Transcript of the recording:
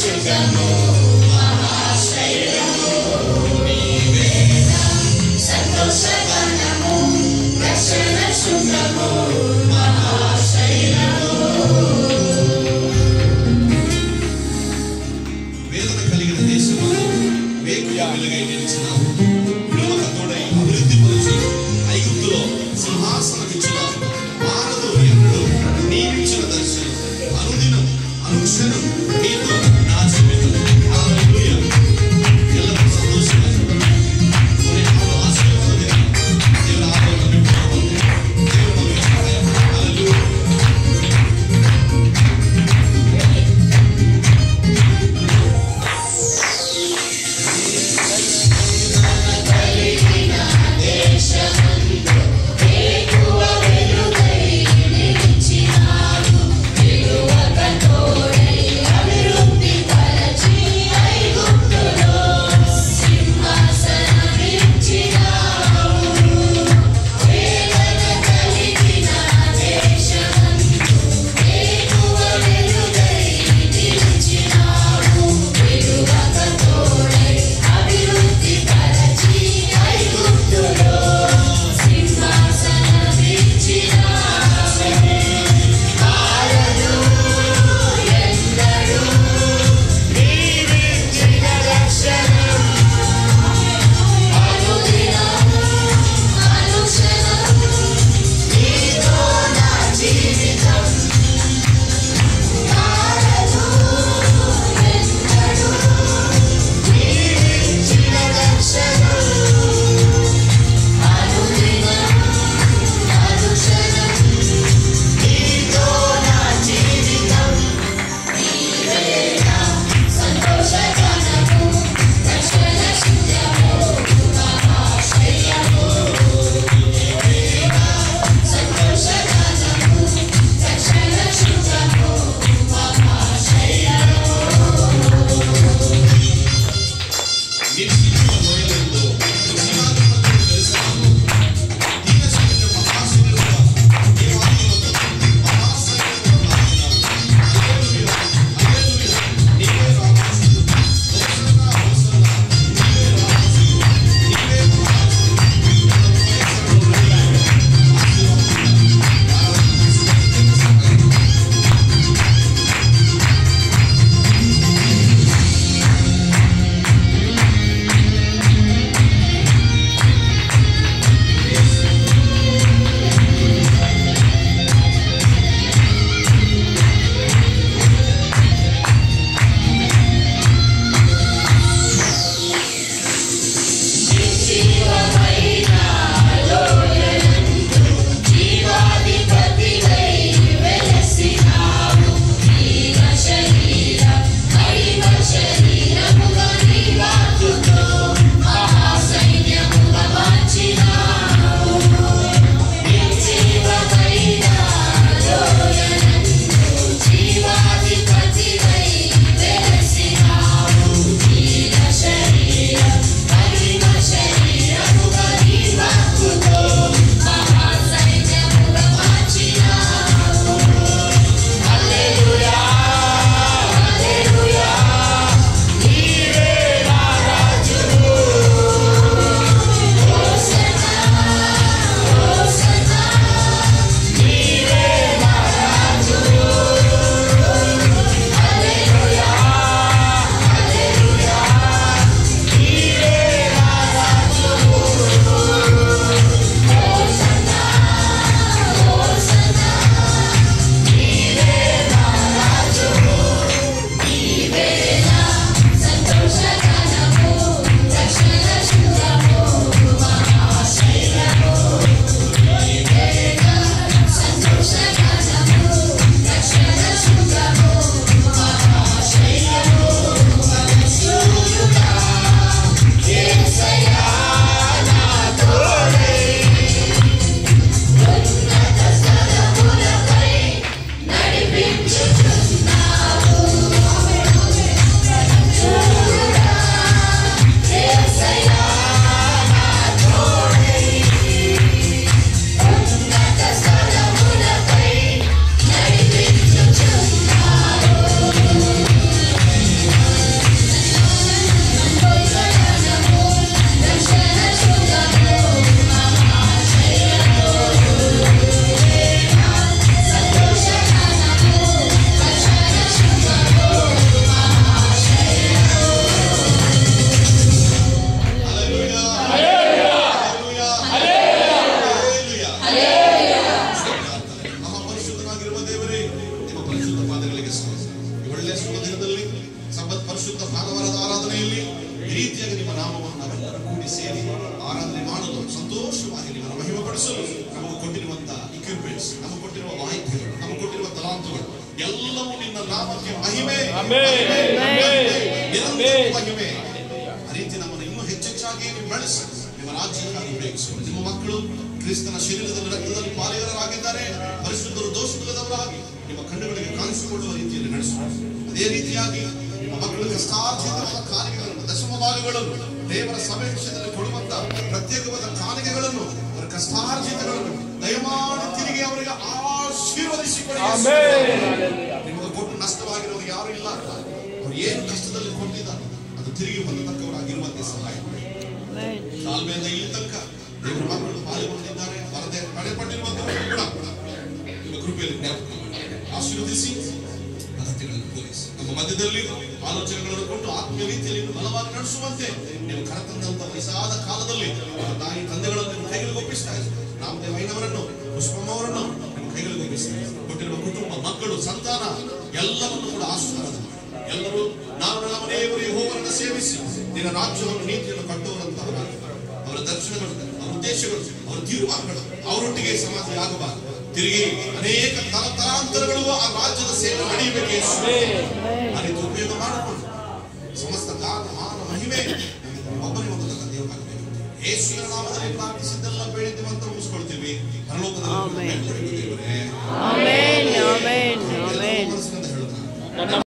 శుద్ధము మహాశైలము సంతోషగానము రక్షణ శుద్ధము మహాశైలము. వేదన కలిగిన దేశంలో వేకువ వెలుగై నిలిచినావు. విడువక తోడై అభివృద్ధి పరిచి ఐగుప్తులో సింహాసనం ఇచ్చినావు. మారదు ఎన్నడూ నీవిచ్చిన దర్శనం అనుదినం అనుక్షణం నీతో నా జీవితం. ನಡೆಸುವ ದಿನದಲ್ಲಿ ಸಬ್ಬತ್ ಪರಿಶುದ್ಧ ಭಾನುವಾರದ ಆರಾಧನೆಯಲ್ಲಿ ಈ ರೀತಿಯಾಗಿ ನಿಮ್ಮ ನಾಮವನ್ನು ನಾವೆಲ್ಲರೂ ಕೂಡಿ ಸೇರಿ ಆರಾಧನೆ ಮಾಡಲು ಸಂತೋಷವಾಗಿ ನಿಮ್ಮನ್ನು ಮಹಿಮೆಪಡಿಸಲು ನಮಗೆ ಕೊಟ್ಟಿರುವಂತಹ ಇಕ್ವಿಪ್ಮೆಂಟ್ಸ್, ನಮಗೆ ಕೊಟ್ಟಿರುವ ವಾಹಿನಿಗಳು, ನಮಗೆ ಕೊಟ್ಟಿರುವ ತಲಾಂತುಗಳು ಎಲ್ಲವೂ ನಿನ್ನ ನಾಮಕ್ಕೆ ಮಹಿಮೆ, ಮಹಿಮೆ. ಆ ರೀತಿ ನಮ್ಮನ್ನು ಇನ್ನೂ ಹೆಚ್ಚೆಚ್ಚಾಗಿ ಬೆಳೆಸಿ ನಿಮ್ಮ ರಾಜ್ಯಕ್ಕಾಗಿ ಉಪಯೋಗಿಸಿಕೊಂಡು ನಿಮ್ಮ ಮಕ್ಕಳು ಕ್ರಿಸ್ತನ ಶರೀರದಲ್ಲಿ ರಕ್ತದಲ್ಲಿ ಪಾಲುಗಾರರಾಗಿದ್ದಾರೆ. ಪರಿಶುದ್ಧರು ದೋಷವಿಲ್ಲದವರಾಗಿ ನಿಮ್ಮ ಕಣ್ಣುಗಳಿಗೆ ಕಾಣಿಸಿಕೊಳ್ಳುವ ರೀತಿಯಲ್ಲಿ ನಡೆಸುವುದು. ಅದೇ ರೀತಿಯಾಗಿ ನಿಮ್ಮ ಮಕ್ಕಳು ಕಷ್ಟಾರ್ಜಿತವಾದ ಕಾಣಿಕೆಗಳನ್ನು, ದಶಮ ಭಾಗಗಳನ್ನು, ದೇವರ ಸಭೆ ವಿಷಯದಲ್ಲಿ ಕೊಡುವಂತಹ ಪ್ರತ್ಯೇಕವಾದ ಕಾಣಿಕೆಗಳನ್ನು, ಅವರ ಕಷ್ಟಾರ್ಜಿತಗಳನ್ನು ದಯಮಾಡಿ ತಿರುಗಿ ಅವರಿಗೆ ಆಶೀರ್ವದಿಸಿಕೊಳ್ಳಿ. ನಿಮಗೆ ಕೊಟ್ಟು ನಷ್ಟವಾಗಿರೋರು ಯಾರು ಇಲ್ಲ. ಅವರು ಏನು ಕಷ್ಟದಲ್ಲಿ ಕೊಟ್ಟಿದ್ದಾರೆ ಅದು ತಿರುಗಿ ಹೊಂದತಕ್ಕವರಾಗಿರುವಂತೆ ಸಹಾಯ ಮಾಡಿ. ತಾಳ್ಮೆಯಿಂದ ಇಲ್ಲಿ ತನಕ ದೇವರ ಮಕ್ಕಳು ಪಾಲ್ಗೊಂಡಿದ್ದಾರೆ. ವರದೆ ಪಡೆಪಟ್ಟಿರುವಂತವರು ಕೂಡ ನಿಮ್ಮ ಕೃಪೆಯಲ್ಲಿ ಜ್ಞಾಪಕ ಮಾಡಿ ಆಶೀರ್ವದಿಸಿ ಅಗತ್ಯಗಳನ್ನು ಪೂರೈಸಿ ನಮ್ಮ ಮಧ್ಯದಲ್ಲಿ ಆಲೋಚನೆಗಳನ್ನು ಕೊಟ್ಟು ಆತ್ಮೀಯ ರೀತಿಯಲ್ಲಿ ಬಲವಾಗಿ ನಡೆಸುವಂತೆ ನೀವು ಕರೆತಂದಂತ ವಯಸ್ಸಾದ ಕಾಲದಲ್ಲಿ ತಾಯಿ ತಂದೆಗಳನ್ನು ನಿಮ್ಮ ಕೈಗಳಿಗೆ ಒಪ್ಪಿಸ್ತಾ ಇದ್ದಾರೆ. ರಾಮದೇವಯ್ಯನವರನ್ನು, ಪುಷ್ಪಮ್ಮವರನ್ನು ನಿಮ್ಮ ಕೈಗಳಿಗೆ ಒಪ್ಪಿಸ್ತಾ ಇದ್ದಾರೆ. ಕೊಟ್ಟಿರುವ ಕುಟುಂಬ, ಮಕ್ಕಳು, ಸಂತಾನ ಎಲ್ಲವನ್ನು ಕೂಡ ಆಶೀರ್ವಾದ ಮಾಡಿ. ಎಲ್ಲರೂ ನಾನು ನನ್ನ ಮನೆಯವರು ಯೆಹೋವನನ್ನು ಸೇವಿಸಿ ನಿನ್ನ ರಾಜ್ಯವನ್ನು ನೀತಿಯನ್ನು ಕಟ್ಟುವಂತವರಾಗಿ ಅವರ ದರ್ಶನಗಳು, ಅವರ ಉದ್ದೇಶಗಳು, ಅವರ ತೀರ್ಮಾನಗಳು ಅವರೊಟ್ಟಿಗೆ ಸಮಾಧಿಯಾಗಬಾರದು. ತಿರುಗಿ ಅನೇಕ ತಲಾಂತರಗಳು ಆ ರಾಜ್ಯದ ಸೇವೆ ನಡೆಯಬೇಕು. ಆ ರೀತಿ ಉಪಯೋಗ ಮಾಡಿಕೊಂಡು ಸಮಸ್ತ ಗಾನ, ಮಾನ, ಮಹಿಮೆ ಒಬ್ಬರಿಗೆ ಒಂದು ದೇವರಾಗಬೇಕು. ಯೇಸುವಿನ ನಾಮದಲ್ಲಿ ಪ್ರಾರ್ಥಿಸಿದ್ದೆಲ್ಲ ಬೇಡಿದ್ದೇವೆ ಅಂತ ಮುಗಿಸ್ಕೊಳ್ತೀವಿ. ಪರಲೋಕದಲ್ಲಿ